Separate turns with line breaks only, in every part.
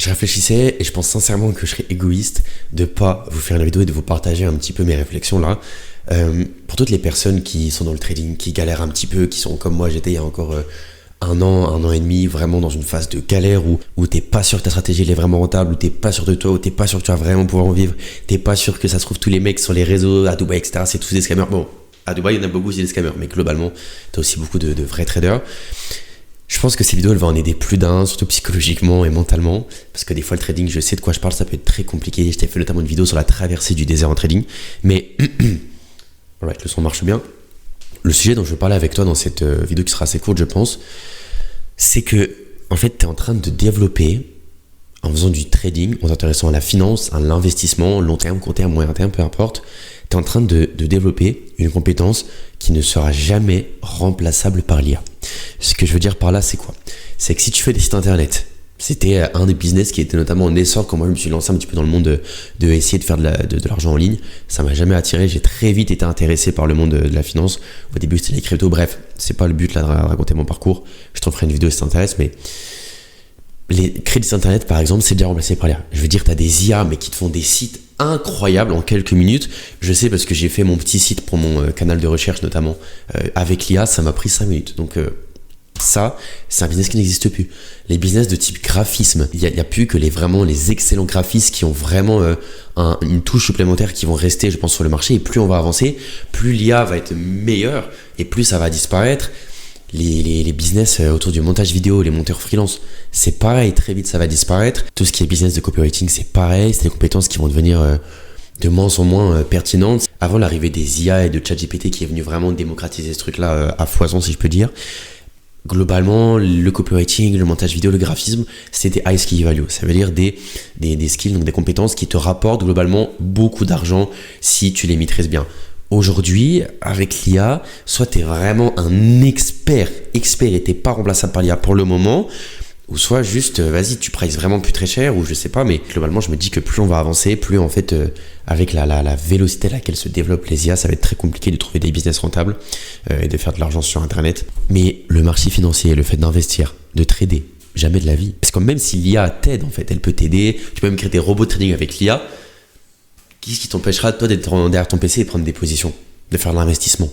Je réfléchissais et je pense sincèrement que je serais égoïste de pas vous faire une vidéo et de vous partager un petit peu mes réflexions là. Pour toutes les personnes qui sont dans le trading, qui galèrent un petit peu, qui sont comme moi, j'étais il y a encore un an et demi, vraiment dans une phase de galère où t'es pas sûr que ta stratégie elle est vraiment rentable, où t'es pas sûr de toi, où t'es pas sûr que tu vas vraiment pouvoir en vivre, t'es pas sûr que ça se trouve tous les mecs sur les réseaux à Dubaï, etc. C'est tous des scammers. Bon, à Dubaï, il y en a beaucoup, c'est des scammers, mais globalement, t'as aussi beaucoup de vrais traders. Je pense que ces vidéos, elles vont en aider plus d'un, surtout psychologiquement et mentalement, parce que des fois, le trading, je sais de quoi je parle, ça peut être très compliqué. Je t'ai fait notamment une vidéo sur la traversée du désert en trading, mais alright, le son marche bien. Le sujet dont je veux parler avec toi dans cette vidéo qui sera assez courte, je pense, c'est que, en fait, tu es en train de développer, en faisant du trading, en t'intéressant à la finance, à l'investissement, long terme, court terme, moyen terme, peu importe, tu es en train de développer une compétence qui ne sera jamais remplaçable par l'IA. Ce que je veux dire par là, c'est quoi? C'est que si tu fais des sites internet, c'était un des business qui était notamment en essor quand moi je me suis lancé un petit peu dans le monde de essayer de faire de l'argent en ligne. Ça m'a jamais attiré, j'ai très vite été intéressé par le monde de la finance. Au début c'était les cryptos, bref, c'est pas le but là de raconter mon parcours. Je t'en ferai une vidéo si ça t'intéresse, mais les crédits internet par exemple, c'est déjà remplacé par l'IA. Je veux dire, tu as des IA mais qui te font des sites incroyables en quelques minutes. Je sais parce que j'ai fait mon petit site pour mon canal de recherche notamment avec l'IA, ça m'a pris 5 minutes. Donc ça, c'est un business qui n'existe plus. Les business de type graphisme, il n'y a plus que les excellents graphistes qui ont vraiment une touche supplémentaire qui vont rester, je pense, sur le marché. Et plus on va avancer, plus l'IA va être meilleure et plus ça va disparaître. Les business autour du montage vidéo, les monteurs freelance, c'est pareil, très vite ça va disparaître. Tout ce qui est business de copywriting, c'est pareil, c'est des compétences qui vont devenir de moins en moins pertinentes. Avant l'arrivée des IA et de ChatGPT qui est venu vraiment démocratiser ce truc-là à foison, si je peux dire, globalement, le copywriting, le montage vidéo, le graphisme, c'était high skill value. Ça veut dire des skills, donc des compétences qui te rapportent globalement beaucoup d'argent si tu les maîtrises bien. Aujourd'hui, avec l'IA, soit tu es vraiment un expert et t'es pas remplaçable par l'IA pour le moment, ou soit juste, vas-y, tu prices vraiment plus très cher, ou je sais pas, mais globalement, je me dis que plus on va avancer, plus en fait, avec la vélocité à laquelle se développent les IA, ça va être très compliqué de trouver des business rentables et de faire de l'argent sur Internet. Mais le marché financier, le fait d'investir, de trader, jamais de la vie. Parce que même si l'IA t'aide, en fait, elle peut t'aider, tu peux même créer des robots de trading avec l'IA. Qu'est-ce qui t'empêchera, toi, d'être derrière ton PC et de prendre des positions, de faire de l'investissement,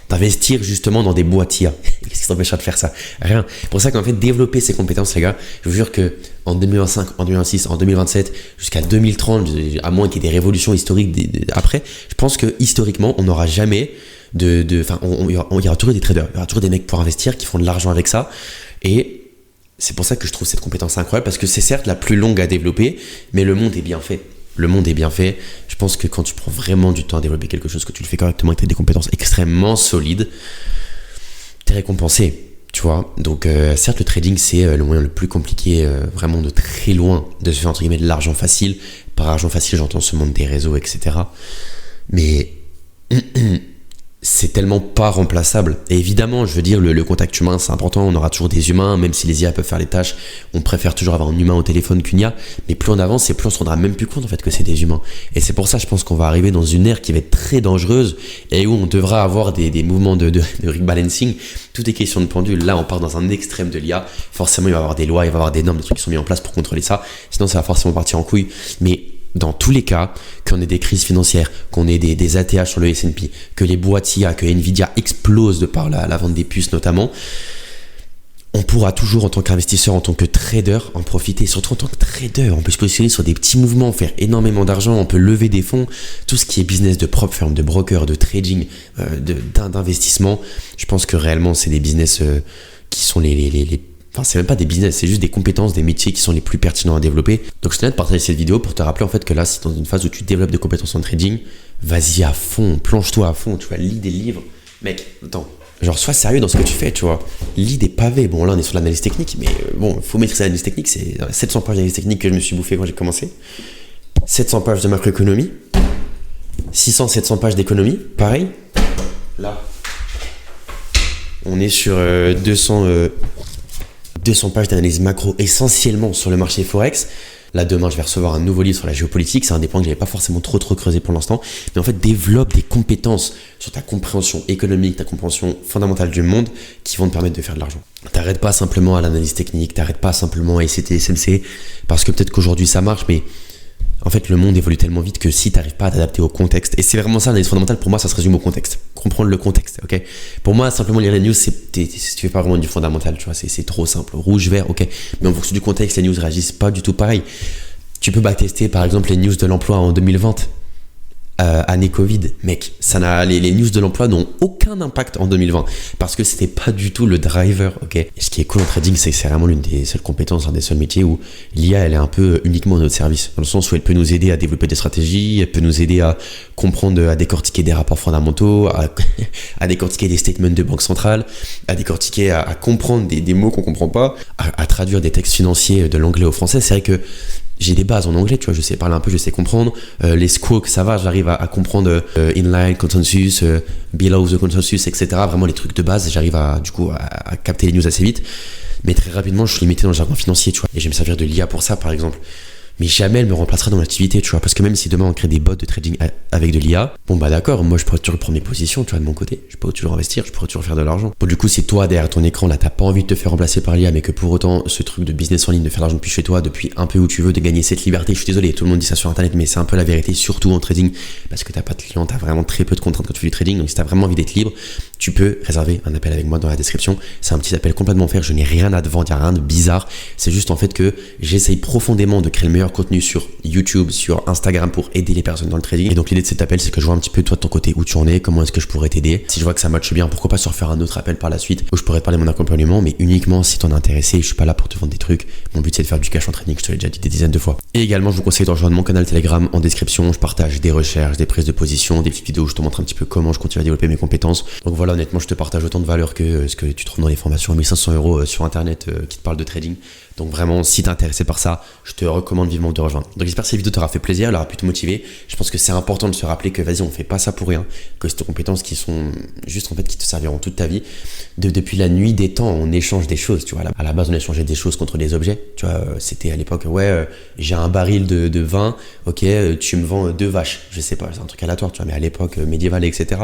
d'investir justement dans des boîtes IA? Qu'est-ce qui t'empêchera de faire ça? Rien. Pour ça qu'en fait, développer ces compétences, les gars, je vous jure que en 2025, en 2026, en 2027, jusqu'à 2030, à moins qu'il y ait des révolutions historiques après, je pense que historiquement, on n'aura jamais il y aura toujours des traders, il y aura toujours des mecs pour investir qui font de l'argent avec ça. Et c'est pour ça que je trouve cette compétence incroyable, parce que c'est certes la plus longue à développer, mais le monde est bien fait. Le monde est bien fait. Je pense que quand tu prends vraiment du temps à développer quelque chose, que tu le fais correctement et que tu as des compétences extrêmement solides, tu es récompensé, tu vois. Donc, certes, le trading, c'est le moyen le plus compliqué, vraiment de très loin, de se faire, entre guillemets, de l'argent facile. Par argent facile, j'entends ce monde des réseaux, etc. Mais c'est tellement pas remplaçable. Et évidemment, je veux dire, le contact humain, c'est important. On aura toujours des humains, même si les IA peuvent faire les tâches. On préfère toujours avoir un humain au téléphone qu'une IA. Mais plus on avance, et plus on se rendra même plus compte en fait que c'est des humains. Et c'est pour ça, je pense qu'on va arriver dans une ère qui va être très dangereuse et où on devra avoir des mouvements de rebalancing. Tout est question de pendule. Là, on part dans un extrême de l'IA. Forcément, il va y avoir des lois, il va y avoir des normes, des trucs qui sont mis en place pour contrôler ça. Sinon, ça va forcément partir en couille. Mais dans tous les cas, qu'on ait des crises financières, qu'on ait des ATH sur le S&P, que les boîtes IA, que Nvidia explosent de par la vente des puces notamment, on pourra toujours en tant qu'investisseur, en tant que trader, en profiter. Surtout en tant que trader, on peut se positionner sur des petits mouvements, faire énormément d'argent, on peut lever des fonds. Tout ce qui est business de prop firm, de broker, de trading, d'investissement, je pense que réellement c'est des business qui sont Enfin, c'est même pas des business, c'est juste des compétences, des métiers qui sont les plus pertinents à développer. Donc je tenais de partager cette vidéo pour te rappeler en fait que là, si tu es dans une phase où tu développes des compétences en trading, vas-y à fond, plonge-toi à fond, tu vas lire des livres. Mec, attends, genre sois sérieux dans ce que tu fais, tu vois. Lis des pavés. Bon, là on est sur l'analyse technique, mais bon, faut maîtriser l'analyse technique. C'est 700 pages d'analyse technique que je me suis bouffé quand j'ai commencé. 700 pages de macroéconomie. 600-700 pages d'économie, pareil. Là, on est sur 200 pages d'analyse macro essentiellement sur le marché Forex. Là, demain, je vais recevoir un nouveau livre sur la géopolitique. C'est un des points que j'avais pas forcément trop creusé pour l'instant. Mais en fait, développe des compétences sur ta compréhension économique, ta compréhension fondamentale du monde qui vont te permettre de faire de l'argent. T'arrêtes pas simplement à l'analyse technique, t'arrêtes pas simplement à ICT, SMC, parce que peut-être qu'aujourd'hui ça marche, mais en fait, le monde évolue tellement vite que si t'arrives pas à t'adapter au contexte, et c'est vraiment ça l'analyse fondamentale, pour moi, ça se résume au contexte. Comprendre le contexte, ok? Pour moi, simplement lire les news, tu fais pas vraiment du fondamental, tu vois, c'est trop simple. Rouge, vert, ok. Mais en fonction du contexte, les news réagissent pas du tout pareil. Tu peux backtester, par exemple, les news de l'emploi en 2020. Année Covid, mec, les news de l'emploi n'ont aucun impact en 2020 parce que c'était pas du tout le driver, ok. Et ce qui est cool en trading, c'est que c'est vraiment l'une des seules compétences, un des seuls métiers où l'IA, elle est un peu uniquement à notre service, dans le sens où elle peut nous aider à développer des stratégies, elle peut nous aider à comprendre, à décortiquer des rapports fondamentaux, à décortiquer des statements de banque centrale, à décortiquer, à comprendre des mots qu'on comprend pas, à traduire des textes financiers de l'anglais au français. C'est vrai que j'ai des bases en anglais, tu vois, je sais parler un peu, je sais comprendre. Les squawks, ça va, j'arrive à comprendre inline, consensus, below the consensus, etc. Vraiment les trucs de base, j'arrive à capter les news assez vite. Mais très rapidement, je suis limité dans le jargon financier, tu vois. Et je vais me servir de l'IA pour ça, par exemple. Mais jamais elle me remplacera dans l'activité, tu vois. Parce que même si demain on crée des bots de trading avec de l'IA, bon bah d'accord, moi je pourrais toujours prendre mes positions, tu vois, de mon côté. Je peux toujours investir, je pourrais toujours faire de l'argent. Bon, du coup, si toi, derrière ton écran, là, t'as pas envie de te faire remplacer par l'IA, mais que pour autant, ce truc de business en ligne, de faire de l'argent depuis chez toi, depuis un peu où tu veux, de gagner cette liberté, je suis désolé, tout le monde dit ça sur internet, mais c'est un peu la vérité, surtout en trading, parce que t'as pas de clients, t'as vraiment très peu de contraintes quand tu fais du trading. Donc si t'as vraiment envie d'être libre, tu peux réserver un appel avec moi dans la description. C'est un petit appel complètement offert, je n'ai rien à te vendre, il n'y a rien de bizarre. C'est juste en fait que j'essaye profondément de créer le meilleur contenu sur YouTube, sur Instagram pour aider les personnes dans le trading. Et donc l'idée de cet appel, c'est que je vois un petit peu toi de ton côté où tu en es, comment est-ce que je pourrais t'aider. Si je vois que ça matche bien, pourquoi pas se refaire un autre appel par la suite où je pourrais te parler de mon accompagnement, mais uniquement si t'en es intéressé. Je suis pas là pour te vendre des trucs. Mon but c'est de faire du cash en trading, je te l'ai déjà dit des dizaines de fois. Et également, je vous conseille de rejoindre mon canal Telegram en description. Je partage des recherches, des prises de position, des petites vidéos où je te montre un petit peu comment je continue à développer mes compétences. Donc voilà, honnêtement, je te partage autant de valeur que ce que tu trouves dans les formations à 1500 € sur internet qui te parlent de trading. Donc vraiment, si t'es intéressé par ça, je te recommande vivement de rejoindre. Donc j'espère que cette vidéo t'aura fait plaisir, elle aura pu te motiver. Je pense que c'est important de se rappeler que vas-y, on fait pas ça pour rien, que c'est des compétences qui sont juste en fait qui te serviront toute ta vie. Depuis la nuit des temps, on échange des choses, tu vois. À la base, on échangeait des choses contre des objets, tu vois. C'était à l'époque, j'ai un baril de vin, ok, tu me vends 2 vaches, je sais pas, c'est un truc aléatoire, tu vois. Mais à l'époque médiévale, etc.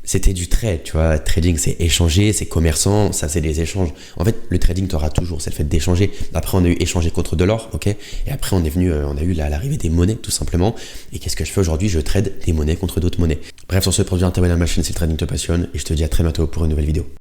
C'était du trade, tu vois. Trading, c'est échanger, c'est commerçant, ça c'est des échanges. En fait, le trading, t'auras toujours, c'est le fait d'échanger. Après, on a eu échanger contre de l'or, ok. Et après, on a eu l'arrivée des monnaies, tout simplement. Et qu'est-ce que je fais aujourd'hui? Je trade des monnaies contre d'autres monnaies. Bref, sur ce produit, t'abonnes à ma chaîne si le trading te passionne. Et je te dis à très bientôt pour une nouvelle vidéo.